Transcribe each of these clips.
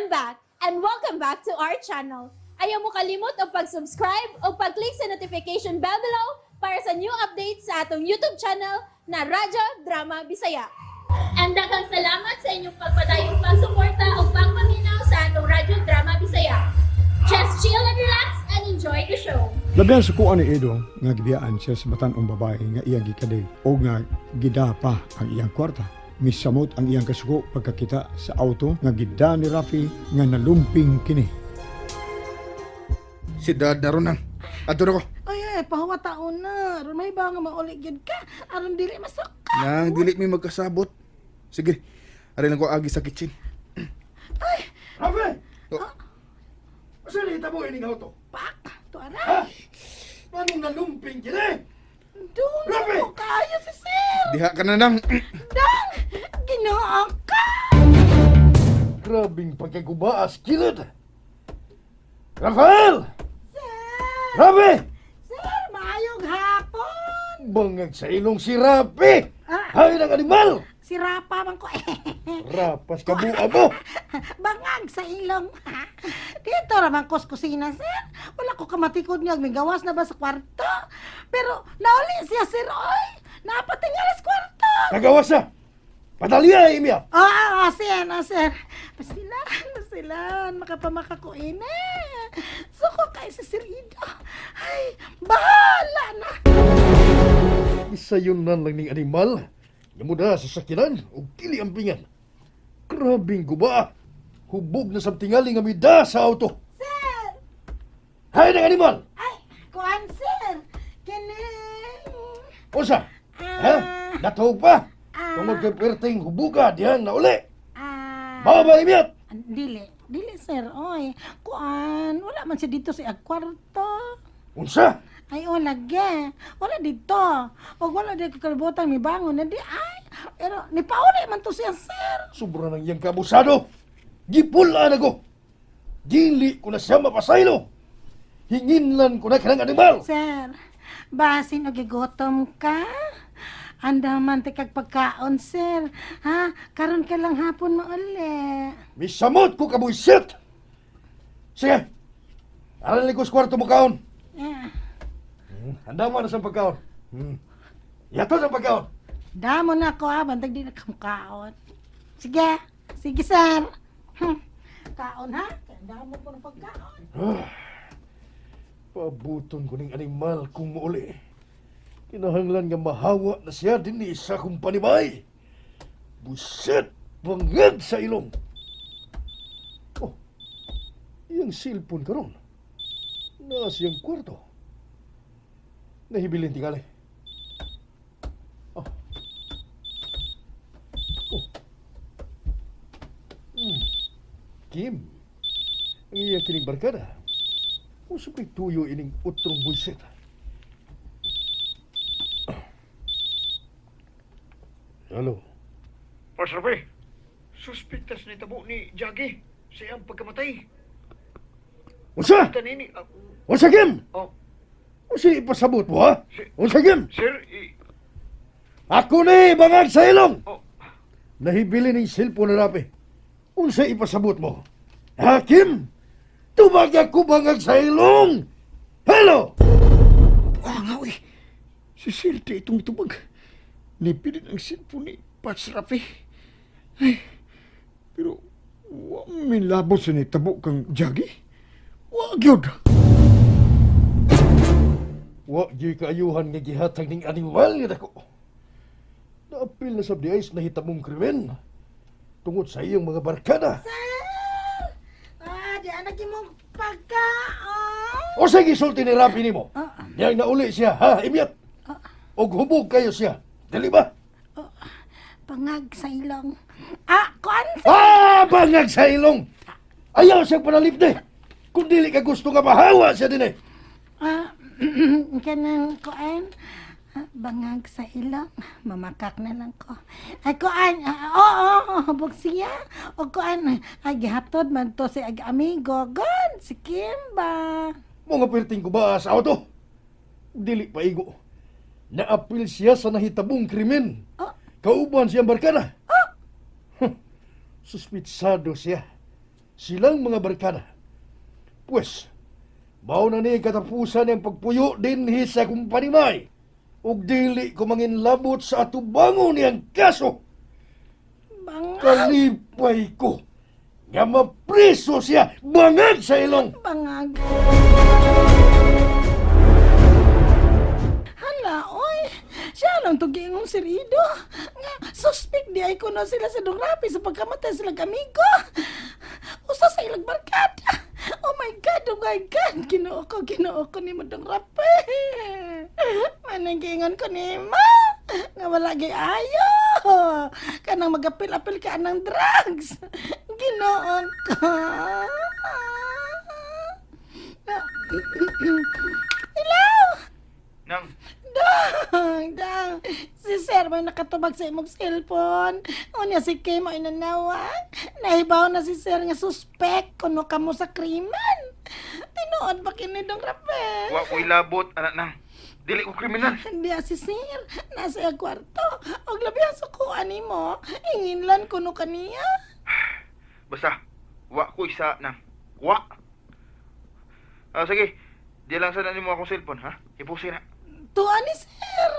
I'm back, and welcome back to our channel. Ayaw mo kalimot o pag-subscribe o pag-click sa notification bell below para sa new updates sa atong YouTube channel na Radyo Drama Bisaya. And daghang salamat sa inyong pagpadayong pagsuporta o pagpaminaw sa atong Radyo Drama Bisaya. Just chill and relax and enjoy the show. Labihan sa kuan ni Edo nga gibiyaan siya sa batan-ong babae nga iyang gikade o nga gidapa ang iyang kwarta. Misamot ang iyang kasuko pagkakita sa auto nga gida ni Rafi nga nalumping kini. Si Dad na ron nang. Ato na ko. Ay, pahawa taon na. Aron may ba nga maulig yun ka? Aron dili masaka. Nang dili mi magkasabot. Sige, ari lang ko agi sa kitchen. Ay, Rafi! Oh. Asa ni tabo ining auto? pak. To Ha? ara. Anong nalumping kini? Doon Rafi! ko kaya si Sir. Diha ka na nang. Dang! Ginoo ka! Grabing pagkagubaas kilid. Rafael! Sir! Rafi! Sir, maayong hapon! Bangag sa ilong si Rafi! Ah. Hay ng animal! Si Rapa man ko Rapas ka buha mo! Bangag sa ilong. Dito naman kos kusina, sir. Wala ko kamatikod niya. May gawas na ba sa kwarto? Pero nauli siya, sir. Oy! Napatingala sa kwarto. Nagawas na! Padaliya, Imya! Sir, sir. Pasilan. Makapamaka ko ina. Suko kay si Sir Ido. Ay, bahala na. Isa yun na lang ning animal. Namuda sa sakinan o kili ampingan. Grabing guba. Hubog na sa tingali nga mida sa auto. Sir! Hay ng animal! Ay, kuhan, sir. Kining. Unsa? Ah. Ha? Natawag pa? Ah. Tungod kay perting hubuga diyan na uli. Ah. Baba, Imyat! Dili, sir. Oy, kuan. Wala man siya dito sa kwarto. Unsa? Ay, lagi. Wala dito. O wala di kakalibutan, may bangon na di. Ay, pero nipauli man to siya, sir. Sobra ng iyang kabusado. Gipulaan ako. Dili ko na siya mapasaylo. Hinginlan ko na kanang animal. Sir, basin o gigotom ka? Andaman ti kag pagkaon, sir. Ha? Karon ka lang hapon mauli. Misamot ko kabuisit. Sige. Aral ko sa kwarto mo kaon. Eh, Handa mo na sa pagkaon. Yato sa pagkaon. damo na ako ha, bantag di na kaon. Sige, sir. Kaon ha? Damo ko ng pagkaon. Pabuton ko ning animal kung muuli. Kinahanglan nga mahawa na siya din ni isa kong panibay. Buset! Bangag sa ilong! Oh, iyang cellphone karon. Na siyang kwarto. Nahibilin tingali. Oh. Oh. Kim, ang iyang kining barkada. Kung sabay tuyo ining utrong buisit. Hello. Boss Rafi, suspectas ni tabo ni Jackie sa iyang pagkamatay. Unsa? Tanini, Unsa, Kim? oh, Unsa ipasabot mo, ha? Unsa, Kim? sir, Ako ni bangag sa ilong! oh, Nahibili ng cellphone na Rapi. Unsa ipasabot mo? Ha, Kim? Tubag ako bangag sa ilong! Hello! Wah nga uy. Si Sirte itong tubag. Nipilit ang cellphone ni Pats Rafi. Ay, pero wa may labot sa nitabo kang Jagi. Wag yun. Wa di kaayuhan nga gihatag ning animal nga dako. Naapil na sa diayos na hitamong krimen. Tungod sa iyong mga barkada. Sir! Di anak mo pagkaon. O sige, sulti ni Rapi nimo. Ah. Yang nauli siya, ha, Imyat? Og hubog kayo siya. Dili ba? Pangag sa ilong. Kuan, sir. Bangag sa ilong! Ayaw siyang panalipde. Kung dili ka gusto nga mahawa siya din eh. Kanang kuan. Bangag sa ilong. Mamakak na lang ko. Ay, kuan. Hubog siya. O kuan. Ay, gihatod man to si amigo. Gan, si Kimba. Mga perting ko ba sa auto? Dili pa igo. Naapil siya sa nahitabong krimen. Kauban siyang barkada. Suspitsado siya. silang mga barkada. Pues, mao na ni katapusan ang pagpuyo dinhi sa akong panimay. Ug dili ko manginlabot sa atubangon niyang kaso. Bangag! Kalipay ko nga mapreso siya bangag sa ilong. Bangag! Hala, oy! Siya lang to giingong si Rido. Nga, suspect di ay kuno sila sa Dong Rapi sa pagkamatay sila amigo. Usa sa ilang barkada. Oh my God! Ginoo ko ni mo Dong Rapi. Mananggingon ko ni mo. Nga wala gay ayo. Kanang magapil-apil ka ng drugs. Ginoo ko. Hello? Nang, Dang. Si Sir may nakatubag sa imong cellphone. Unya si Kim ay nanawag. Nahibaw na si Sir nga suspect kuno kamo sa krimen. Tinuod ba kini Dong Rapi? wa ko'y labot, anak nang. Dili ko kriminal. Hindi si Sir. Nasa iyang kwarto. Og labi ang sukuan nimo. Inginlan kuno kaniya. Basta, wa ko isa nang. Wa. Sige, di lang sana nimo akong cellphone, ha? Ipusin na. Tuan ni Sir.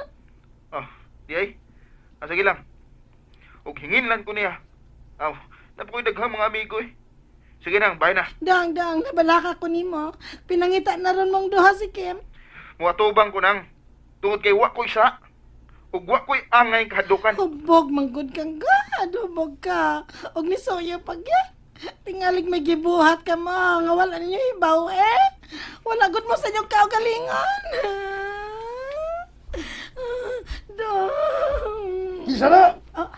Di ay. Sige lang. Ug hingin lang ko niya. Napakoy daghang mga amigo eh. Sige nang, bye na. Dang, nabalaka ko nimo. Pinangita na ron mong duha si Kim. Muatubang ko nang. Tungod kay wa ko isa. Ug wa ko'y angay kahadukan. Hubog, manggod kang gad. Hubog ka. Og ni Soya pag yan. Tingalig may gibuhat ka mo. Nga wala ninyo hibaw eh. Wala gud mo sa inyong kaugalingon. Dong. Isa na! Oh,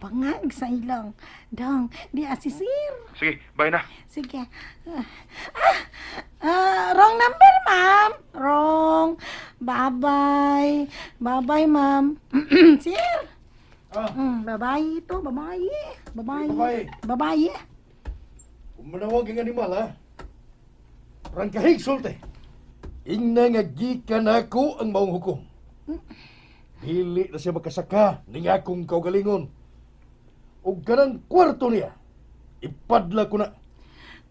bangag sa ilong. Dong, di asisir. Sige, bye na. Sige. Wrong number, ma'am. Wrong. Bye-bye. Bye-bye, ma'am. Sir. Babae ito. Babae. Babae. Babae. Kung manawag ang animal, ha? Rangkahig sulti. Ingna nga gikan ako ang maong hukom. Dili na siya makasaka ning akong kaugalingon. O kanang kwarto niya, ipadla ko na.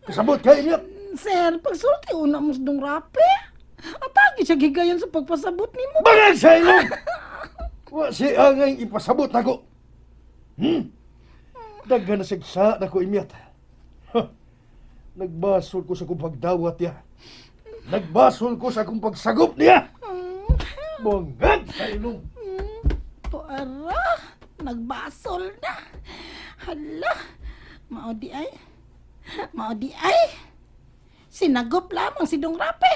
Kasabot ka inyo. Sir, pagsulti una mo sa Dong Rapi. Atagi siya gigayon sa pagpasabot ni mo. Bangag sa ilong! Wa si angay ipasabot ako. Daghan na sigsa na ko imyat. Nagbasol ko sa kong pagdawat niya. Nagbasol ko sa kong pagsagop niya. Bangag sa ilong! Puara, nagbasol na. Hala, maodi ay. Sinagop lamang si Dong Rapi.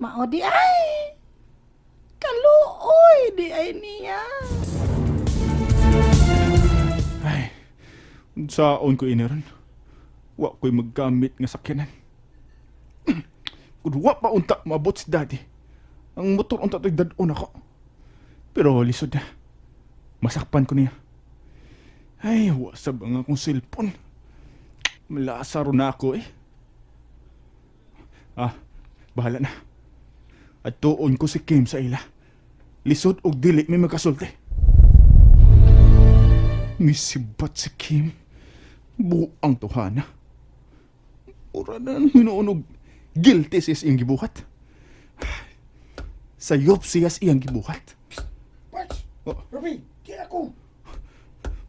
Maodi ay. Kaluoy di ay niya. Ay, unsaon ko iniron. Wa ko'y maggamit nga sakyanan. Kung wa pa unta maabot si daddy, ang motor unta to'y dadon ako. Pero lisod na. Masakpan ko niya. Ay, wasab ang akong cellphone. Malasaro na ako eh. Bahala na. At tuon ko si Kim sa ila. Lisod og dili may magkasulti. Misibat si Kim. Buang tuhana. Ura na hinuunog. Guilty siya iyang gibuhat. Sayop siya iyang gibuhat. Parts! Oh. Rafi, kaya ako!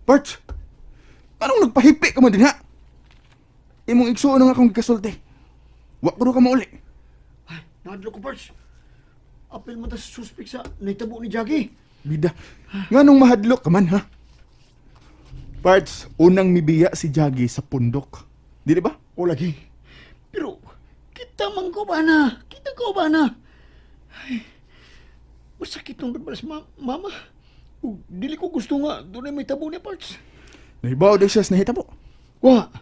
Bart! Anong nagpahipi ka man din ha? Imong igsuon nga akong gikasulti. Wa ko ka mauli. Ay, nadlo ko, Parts. Apil mo ta sa suspek sa naitabo ni Jackie. Bida, nga nung mahadlok ka man ha? Parts, unang mibiya si Jaggy sa pundok. Di ba? O lagi. Pero, kita man ko ba na? Kita ko ba na? Ay, masakit nung gadbalas, mama. O, dili ko gusto nga, doon ay may tabo ni Parts. Nahibaw din siya sa nahitabo. Wa,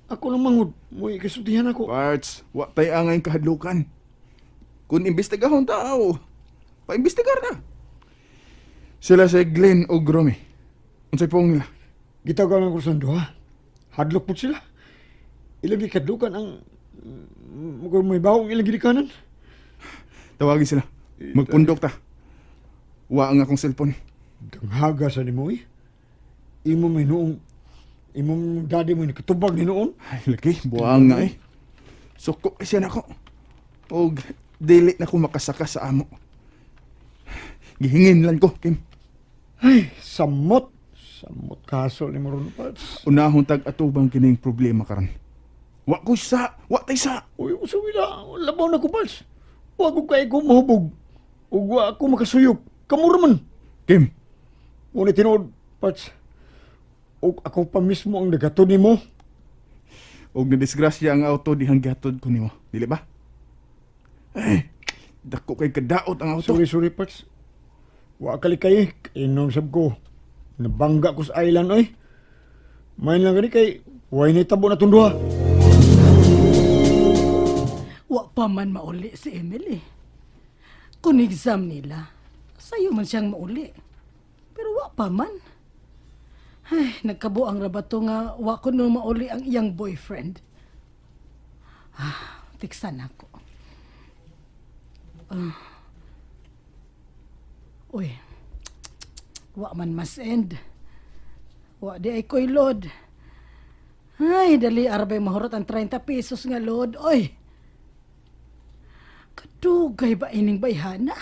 ako lang mangod. May kasultihan ako. Parts, wa tay angay kahadlukan. Kung imbestigahon tao, paimbestigar na. Sila si Glenn o Gromy. Unsay pong nila? Gitawagan ko sa duha. Hadlok po sila. Ilang ikadlukan ang kung may bawang ilang gidikanan. Tawagin sila. Magpundok ta. Wa ang akong cellphone. Danghaga sa nimo eh. Imo may noong imong daddy mo nakatubag ni noon. Ay, lagi, buwang nga eh. Suko siya na ko. O, dili na ko makasaka sa amo. Gihingin lang ko, Kim. Ay, samot. Samot kaso ni Maron Pats. Unahon tag atubang kining problema karon. Wa ko sa, wa tay sa. Uy, usawila. Labaw na ko, Pats. Huwag ko kayo ko mahubog. Huwag wa ako makasuyop. Kamura man. Kim, Ngunit tinood, Pats. O ako pa mismo ang nagato ni mo. og nadisgrasya ang auto dihang gihatod ko nimo. Dili ba? Ay, dako kay kadaot ang auto. Sorry, Pats. Wa kali kay. Inom sab ko. Nabangga ko sa island, oy. Main lang gani kay. Huwag na itabo na tunduha. Wa pa man mauli si Emily. Kung exam nila, sayo man siyang mauli. Pero wa pa man. Ay, nagkabuang rabato nga wa ko no mauli ang iyang boyfriend. Tiksan ako. Uy, wa man mas end. Wa di ay ko'y load. Ay, dali arbay mahurot ang 30 pesos nga load. Oy, kadugay ba ining bayhana?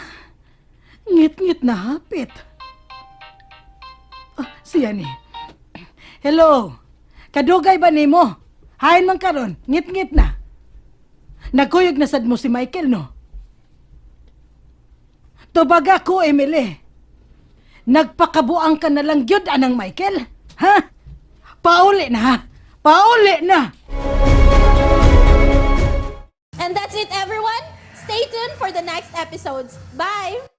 Ngit-ngit na hapit. Siya ni. Hello, kadugay ba nimo? Hain man karon, ngit-ngit na. Nagkuyog na sad mo si Michael, no? Tubag ako, Emily. Nagpakabuang ka na lang gyud anang Michael. Ha? Pauli na, ha? Pauli na! And that's it, everyone. Stay tuned for the next episodes. Bye!